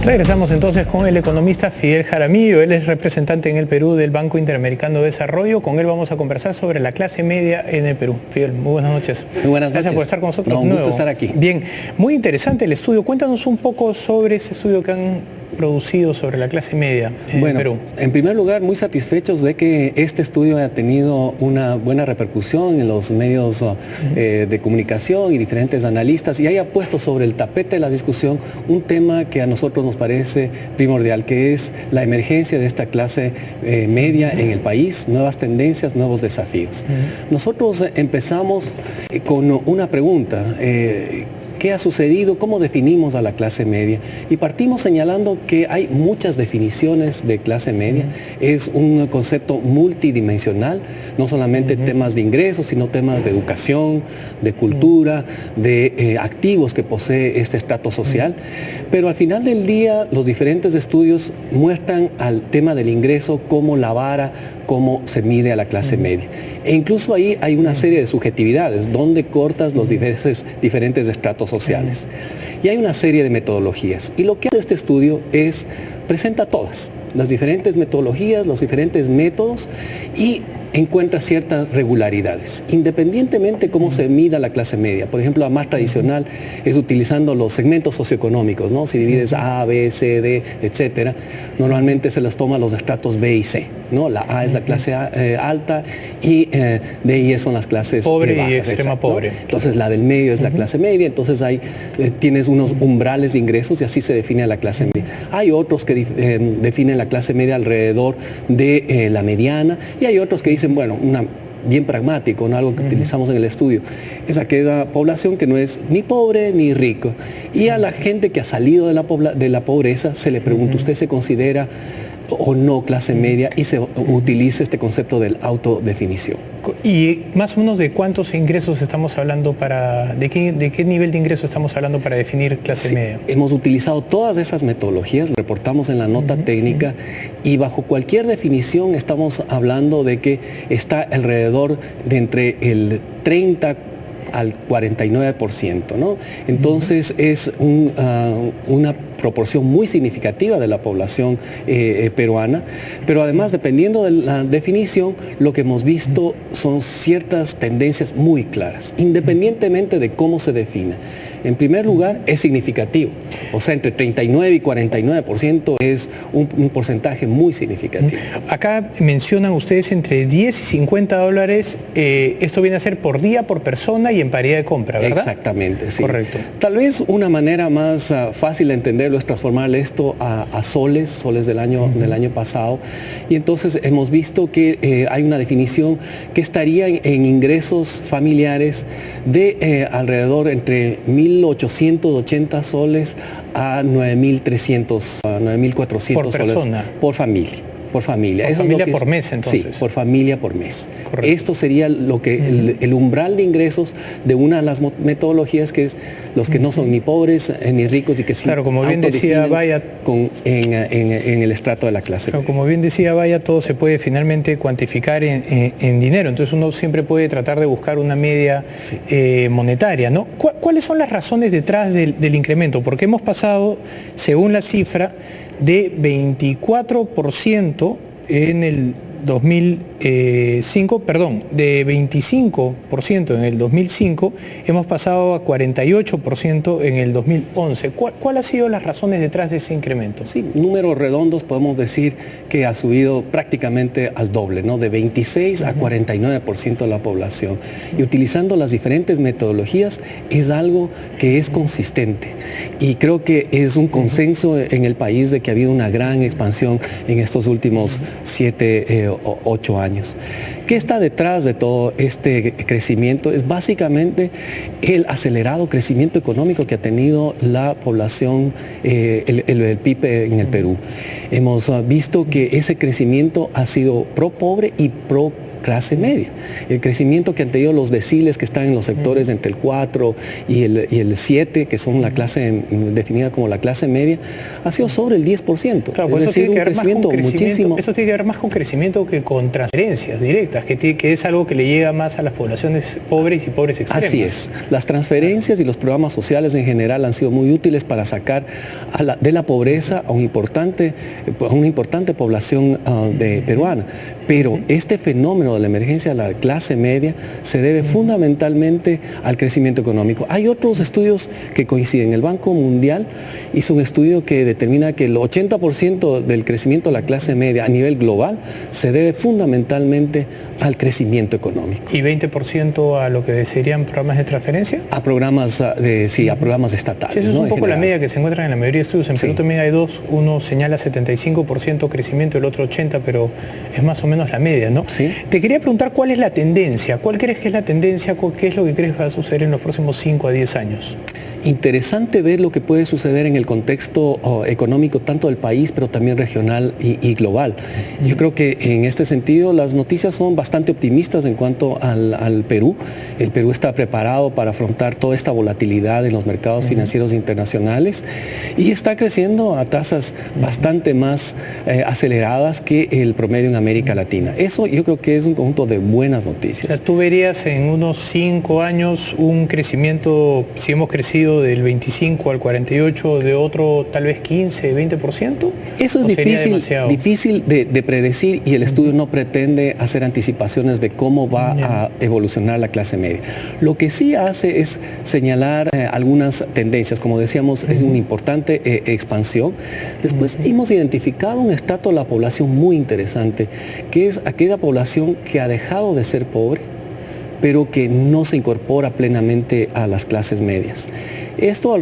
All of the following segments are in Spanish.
Regresamos entonces con el economista Fidel Jaramillo. Él es representante en el Perú del Banco Interamericano de Desarrollo. Con él vamos a conversar sobre la clase media en el Perú. Fidel, muy buenas noches. Muy buenas noches. Gracias por estar con nosotros. No, un gusto estar aquí. Bien, muy interesante el estudio. Cuéntanos un poco sobre ese estudio que han producido sobre la clase media en Perú. En primer lugar, muy satisfechos de que este estudio haya tenido una buena repercusión en los medios de comunicación y diferentes analistas y haya puesto sobre el tapete de la discusión un tema que a nosotros nos parece primordial, que es la emergencia de esta clase media en el país, nuevas tendencias, nuevos desafíos. Nosotros empezamos con una pregunta. ¿Qué ha sucedido? ¿Cómo definimos a la clase media? Y partimos señalando que hay muchas definiciones de clase media. Es un concepto multidimensional, no solamente temas de ingresos, sino temas de educación, de cultura, de activos que posee este estrato social. Pero al final del día, los diferentes estudios muestran al tema del ingreso como la vara, cómo se mide a la clase media. E incluso ahí hay una serie de subjetividades, donde cortas los diferentes estratos sociales. Y hay una serie de metodologías. Y lo que hace este estudio es, presenta todas, las diferentes metodologías, los diferentes métodos, y encuentra ciertas regularidades, independientemente cómo se mida la clase media. Por ejemplo, la más tradicional es utilizando los segmentos socioeconómicos, ¿no? Si divides A, B, C, D, etcétera, normalmente se los toma los estratos B y C, ¿no? La A es la clase alta y D y E son las clases pobre bajas, y extrema exacto, pobre. ¿no? Entonces la del medio es la clase media, entonces ahí tienes unos umbrales de ingresos y así se define a la clase media. Hay otros que definen la clase media alrededor de la mediana y hay otros que dicen, bueno, bien pragmático, ¿no? Algo que utilizamos en el estudio, es aquella población que no es ni pobre ni rico. Y a la gente que ha salido de la pobreza se le pregunta, ¿usted se considera o no clase media? Y se utiliza este concepto de autodefinición. ¿Y más o menos de cuántos ingresos estamos hablando de qué nivel de ingreso estamos hablando para definir clase media? Hemos utilizado todas esas metodologías, reportamos en la nota técnica y bajo cualquier definición estamos hablando de que está alrededor de entre el 30 al 49%, ¿no? Entonces es una proporción muy significativa de la población peruana, pero además, dependiendo de la definición, lo que hemos visto son ciertas tendencias muy claras, independientemente de cómo se define. En primer lugar, es significativo, o sea, entre 39 y 49% es un porcentaje muy significativo. Acá mencionan ustedes entre 10 y 50 dólares, esto viene a ser por día, por persona y en paridad de compra, ¿verdad? Exactamente, sí. Correcto. Tal vez una manera más fácil de entenderlo es transformarle esto a soles del año pasado, y entonces hemos visto que hay una definición que estaría en ingresos familiares de alrededor entre 1.880 soles a 9.300, 9.400 soles por familia. Por familia. Por familia por mes, entonces. Sí, por familia por mes. Correcto. Esto sería lo que el umbral de ingresos de una de las metodologías, que es los que no son ni pobres ni ricos y que sí. Claro, como bien decía Vaya, en el estrato de la clase. Claro, como bien decía Vaya, todo se puede finalmente cuantificar en dinero. Entonces uno siempre puede tratar de buscar una media monetaria, ¿no? ¿Cuáles son las razones detrás del incremento? Porque hemos pasado, según la cifra, de 24% en el 2005, de 25% en el 2005, hemos pasado a 48% en el 2011. ¿Cuál ha sido las razones detrás de ese incremento? Sí, números redondos podemos decir que ha subido prácticamente al doble, ¿no? De 26 a 49% de la población. Y utilizando las diferentes metodologías es algo que es consistente. Y creo que es un consenso en el país de que ha habido una gran expansión en estos últimos 7 o 8 años. ¿Qué está detrás de todo este crecimiento? Es básicamente el acelerado crecimiento económico que ha tenido la población, el PIB en el Perú. Hemos visto que ese crecimiento ha sido pro pobre y pro clase media. El crecimiento que han tenido los deciles que están en los sectores entre el 4 y el 7, que son la clase definida como la clase media, ha sido sobre el 10%. Claro, pues eso tiene que ver más con crecimiento, eso tiene que ver más con crecimiento que con transferencias directas, que es algo que le llega más a las poblaciones pobres y pobres extremas. Así es. Las transferencias y los programas sociales en general han sido muy útiles para sacar de la pobreza a una importante población peruana. Pero este fenómeno de la emergencia de la clase media se debe fundamentalmente al crecimiento económico. Hay otros estudios que coinciden. El Banco Mundial hizo un estudio que determina que el 80% del crecimiento de la clase media a nivel global se debe fundamentalmente al crecimiento económico. ¿Y 20% a lo que serían programas de transferencia? A programas, a programas estatales. Sí, eso es un poco la media que se encuentra en la mayoría de estudios. En Perú también hay dos. Uno señala 75% crecimiento, el otro 80%, pero es más o menos la media, ¿no? Sí. Te quería preguntar cuál es la tendencia. ¿Cuál crees que es la tendencia? ¿Qué es lo que crees que va a suceder en los próximos 5 a 10 años? Interesante ver lo que puede suceder en el contexto económico tanto del país, pero también regional y global. Yo creo que en este sentido las noticias son bastante optimistas en cuanto al Perú. El Perú está preparado para afrontar toda esta volatilidad en los mercados financieros internacionales y está creciendo a tasas bastante más aceleradas que el promedio en América Latina. Eso yo creo que es un conjunto de buenas noticias. O sea, ¿tú verías en unos 5 años un crecimiento, si hemos crecido del 25 al 48, de otro tal vez 15, 20%? Eso es difícil de predecir y el estudio no pretende hacer anticipaciones de cómo va a evolucionar la clase media. Lo que sí hace es señalar algunas tendencias. Como decíamos, es una importante expansión. Después hemos identificado un estrato de la población muy interesante, que es aquella población que ha dejado de ser pobre, pero que no se incorpora plenamente a las clases medias. Esto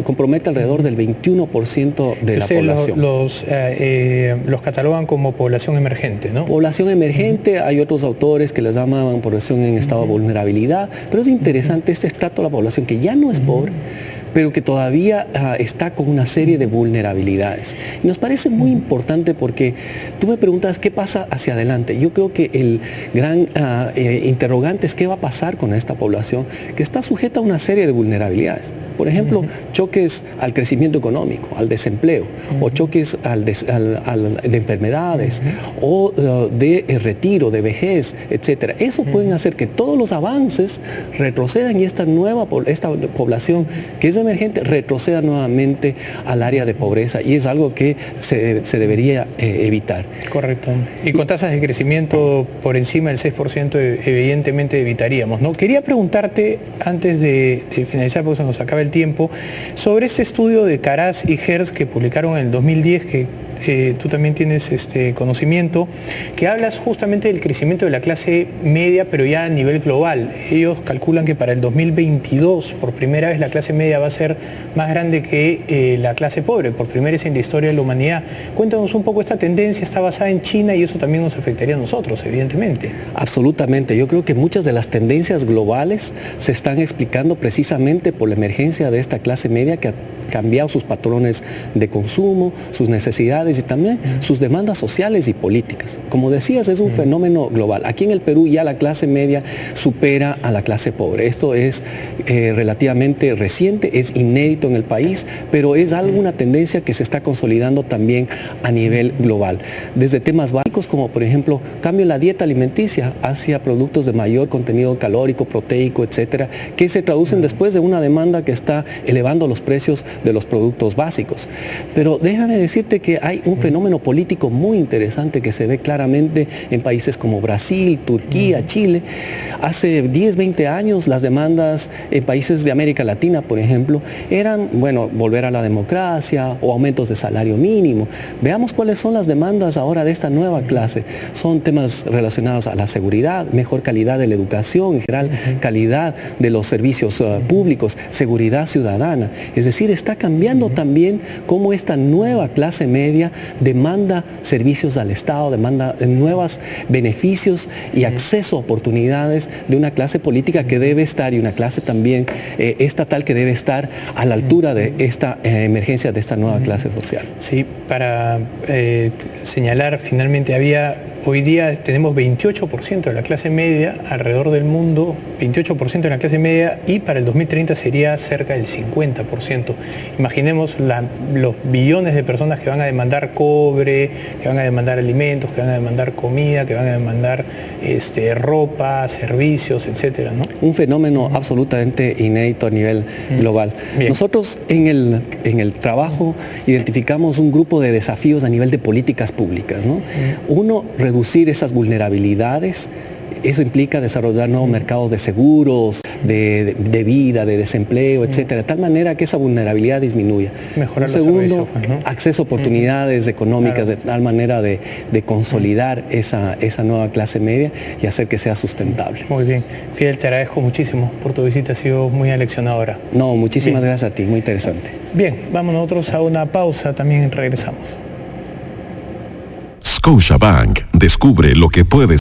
compromete alrededor del 21% de la población. Los catalogan como población emergente, ¿no? Población emergente, hay otros autores que les llaman población en estado de vulnerabilidad, pero es interesante este estrato de la población que ya no es pobre, pero que todavía está con una serie de vulnerabilidades. Y nos parece muy importante porque tú me preguntas qué pasa hacia adelante. Yo creo que el gran interrogante es qué va a pasar con esta población que está sujeta a una serie de vulnerabilidades. Por ejemplo, choques al crecimiento económico, al desempleo, o choques de enfermedades, o de retiro, de vejez, etc. Eso pueden hacer que todos los avances retrocedan y esta población que es emergente retroceda nuevamente al área de pobreza, y es algo que se debería evitar. Correcto. Y con tasas de crecimiento por encima del 6%, evidentemente evitaríamos, ¿no? Quería preguntarte, antes de finalizar, porque se nos acaba el tiempo, sobre este estudio de Caraz y Hertz que publicaron en el 2010, que tú también tienes conocimiento, que hablas justamente del crecimiento de la clase media, pero ya a nivel global. Ellos calculan que para el 2022, por primera vez, la clase media va a ser más grande que la clase pobre, por primera vez en la historia de la humanidad. Cuéntanos un poco, esta tendencia está basada en China y eso también nos afectaría a nosotros, evidentemente. Absolutamente. Yo creo que muchas de las tendencias globales se están explicando precisamente por la emergencia de esta clase media que ha cambiado sus patrones de consumo, sus necesidades y también sus demandas sociales y políticas. Como decías, es un fenómeno global. Aquí en el Perú ya la clase media supera a la clase pobre. Esto es relativamente reciente, es inédito en el país, pero es alguna tendencia que se está consolidando también a nivel global. Desde temas básicos como, por ejemplo, cambio en la dieta alimenticia hacia productos de mayor contenido calórico, proteico, etcétera, que se traducen después de una demanda que está elevando los precios de los productos básicos. Pero déjame decirte que hay un fenómeno político muy interesante que se ve claramente en países como Brasil, Turquía, Chile. Hace 10, 20 años las demandas en países de América Latina, por ejemplo, eran, bueno, volver a la democracia o aumentos de salario mínimo. Veamos cuáles son las demandas ahora de esta nueva clase. Son temas relacionados a la seguridad, mejor calidad de la educación, en general, calidad de los servicios públicos, seguridad ciudadana. Es decir, está cambiando también cómo esta nueva clase media demanda servicios al Estado, demanda nuevos beneficios y acceso a oportunidades de una clase política que debe estar, y una clase también estatal que debe estar a la altura de esta emergencia de esta nueva clase social. Sí, para señalar, finalmente había hoy día tenemos 28% de la clase media alrededor del mundo, 28% de la clase media, y para el 2030 sería cerca del 50%. Imaginemos los billones de personas que van a demandar cobre, que van a demandar alimentos, que van a demandar comida, que van a demandar ropa, servicios, etcétera, ¿no? Un fenómeno absolutamente inédito a nivel global. Bien. Nosotros en el trabajo identificamos un grupo de desafíos a nivel de políticas públicas, ¿no? Uno, reducir esas vulnerabilidades. Eso implica desarrollar nuevos mercados de seguros, de vida, de desempleo, etcétera, de tal manera que esa vulnerabilidad disminuya. Mejorar Segundo, los servicios, pues, ¿no? acceso a oportunidades económicas, Claro. de tal manera de consolidar esa nueva clase media y hacer que sea sustentable. Muy bien. Fidel, te agradezco muchísimo por tu visita, ha sido muy aleccionadora. No, muchísimas Bien. gracias a ti, muy interesante. Bien, vamos nosotros a una pausa, también regresamos. Scotiabank, descubre lo que puedes